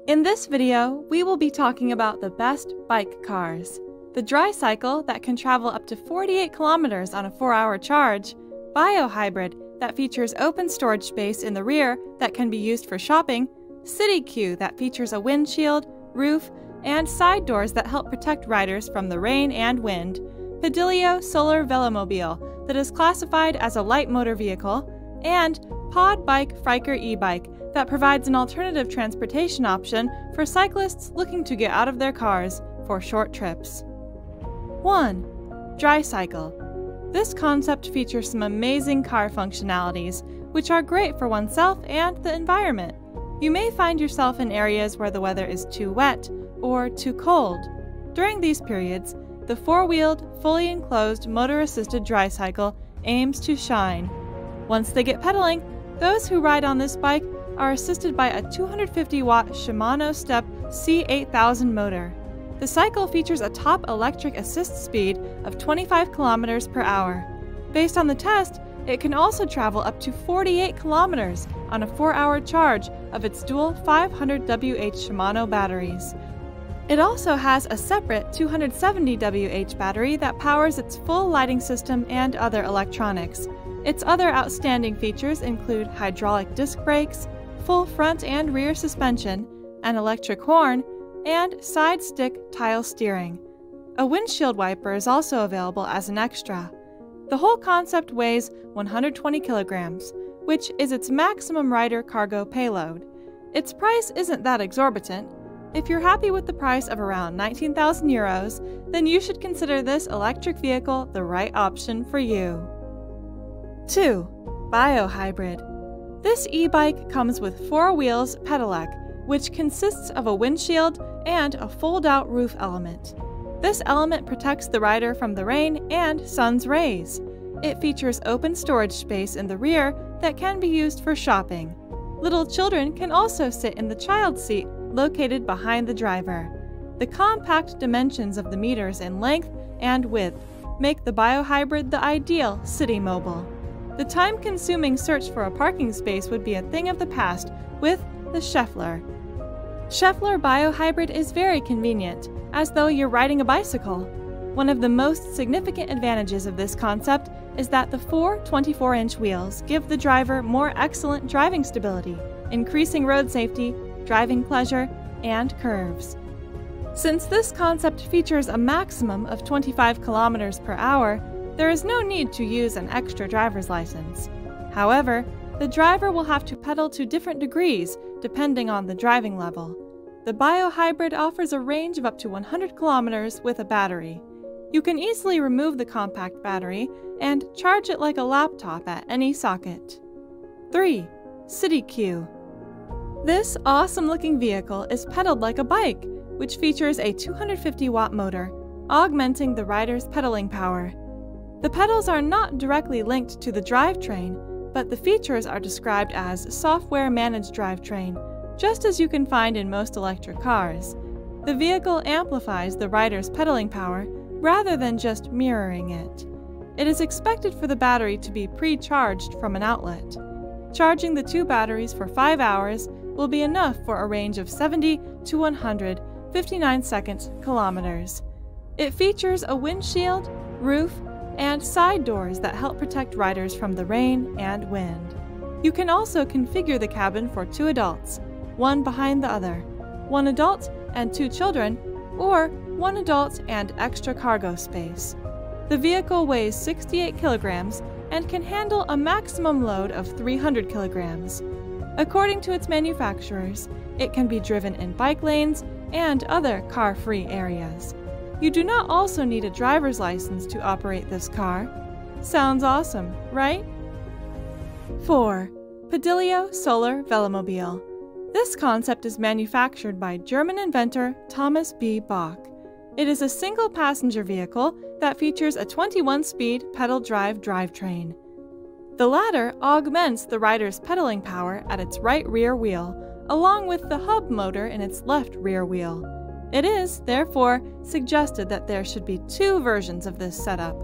In this video, we will be talking about the best bike cars. The DryCycle that can travel up to 48 kilometers on a 4-hour charge, Bio-hybrid that features open storage space in the rear that can be used for shopping, CityQ that features a windshield, roof, and side doors that help protect riders from the rain and wind, Pedilio Solar Velomobil that is classified as a light motor vehicle, and Podbike Frikar E-bike that provides an alternative transportation option for cyclists looking to get out of their cars for short trips. 1. DryCycle. This concept features some amazing car functionalities, which are great for oneself and the environment. You may find yourself in areas where the weather is too wet or too cold. During these periods, the four-wheeled, fully enclosed motor-assisted DryCycle aims to shine. Once they get pedaling, those who ride on this bike are assisted by a 250-watt Shimano Step C8000 motor. The cycle features a top electric assist speed of 25 kilometers per hour. Based on the test, it can also travel up to 48 kilometers on a 4-hour charge of its dual 500 Wh Shimano batteries. It also has a separate 270 Wh battery that powers its full lighting system and other electronics. Its other outstanding features include hydraulic disc brakes, full front and rear suspension, an electric horn, and side stick tile steering. A windshield wiper is also available as an extra. The whole concept weighs 120 kilograms, which is its maximum rider cargo payload. Its price isn't that exorbitant. If you're happy with the price of around 19,000 euros, then you should consider this electric vehicle the right option for you. 2. Bio-hybrid. This e-bike comes with 4 wheels pedelec, which consists of a windshield and a fold-out roof element. This element protects the rider from the rain and sun's rays. It features open storage space in the rear that can be used for shopping. Little children can also sit in the child seat located behind the driver. The compact dimensions of the meters in length and width make the Bio-hybrid the ideal city mobile. The time-consuming search for a parking space would be a thing of the past with the Schaeffler. Schaeffler Bio-hybrid is very convenient, as though you're riding a bicycle. One of the most significant advantages of this concept is that the 4 24-inch wheels give the driver more excellent driving stability, increasing road safety, driving pleasure, and curves. Since this concept features a maximum of 25 kilometers per hour, there is no need to use an extra driver's license. However, the driver will have to pedal to different degrees depending on the driving level. The Bio-hybrid offers a range of up to 100 kilometers with a battery. You can easily remove the compact battery and charge it like a laptop at any socket. 3. CityQ. This awesome-looking vehicle is pedaled like a bike, which features a 250-watt motor, augmenting the rider's pedaling power. The pedals are not directly linked to the drivetrain, but the features are described as software-managed drivetrain, just as you can find in most electric cars. The vehicle amplifies the rider's pedaling power rather than just mirroring it. It is expected for the battery to be pre-charged from an outlet. Charging the 2 batteries for 5 hours will be enough for a range of 70 to 159 kilometers. It features a windshield, roof, and side doors that help protect riders from the rain and wind. You can also configure the cabin for 2 adults, one behind the other, 1 adult and 2 children, or 1 adult and extra cargo space. The vehicle weighs 68 kilograms and can handle a maximum load of 300 kilograms. According to its manufacturers, it can be driven in bike lanes and other car-free areas. You do not also need a driver's license to operate this car. Sounds awesome, right? 4. Pedilio Solar Velomobil. This concept is manufactured by German inventor Thomas B. Bach. It is a single-passenger vehicle that features a 21-speed pedal drive drivetrain. The latter augments the rider's pedaling power at its right rear wheel, along with the hub motor in its left rear wheel. It is, therefore, suggested that there should be 2 versions of this setup.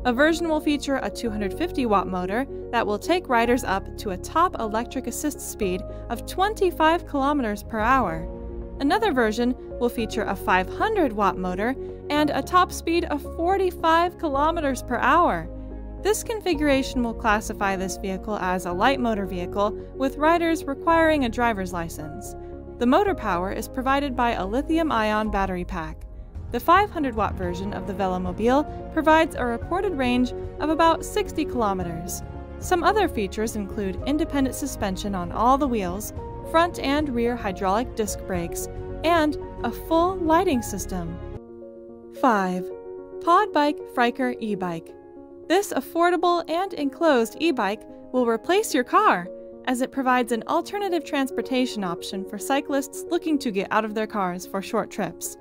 A version will feature a 250-watt motor that will take riders up to a top electric assist speed of 25 kilometers per hour. Another version will feature a 500-watt motor and a top speed of 45 kilometers per hour. This configuration will classify this vehicle as a light motor vehicle with riders requiring a driver's license. The motor power is provided by a lithium-ion battery pack. The 500-watt version of the Velomobil provides a reported range of about 60 kilometers. Some other features include independent suspension on all the wheels, front and rear hydraulic disc brakes, and a full lighting system. 5. Podbike Frikar E-bike. This affordable and enclosed e-bike will replace your car, as it provides an alternative transportation option for cyclists looking to get out of their cars for short trips.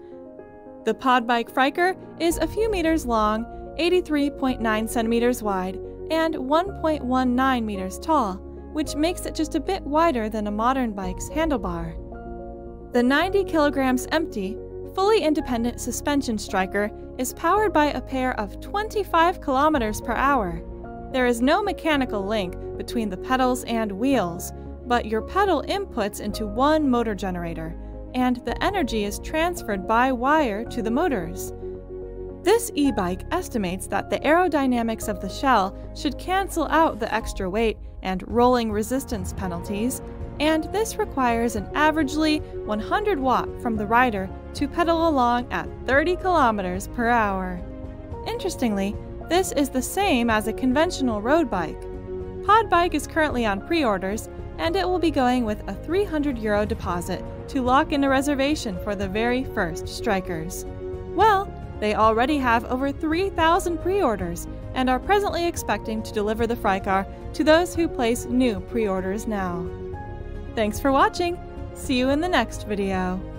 The Podbike Frikar is a few meters long, 83.9 centimeters wide, and 1.19 meters tall, which makes it just a bit wider than a modern bike's handlebar. The 90 kilograms empty, fully independent suspension striker is powered by a pair of 25 kilometers per hour. There is no mechanical link between the pedals and wheels, but your pedal inputs into one motor generator, and the energy is transferred by wire to the motors. This e-bike estimates that the aerodynamics of the shell should cancel out the extra weight and rolling resistance penalties, and this requires an averagely 100 watt from the rider to pedal along at 30 kilometers per hour. Interestingly, this is the same as a conventional road bike. Podbike is currently on pre-orders, and it will be going with a €300 deposit to lock in a reservation for the very first strikers. Well, they already have over 3,000 pre-orders and are presently expecting to deliver the Frikar to those who place new pre-orders now. Thanks for watching! See you in the next video!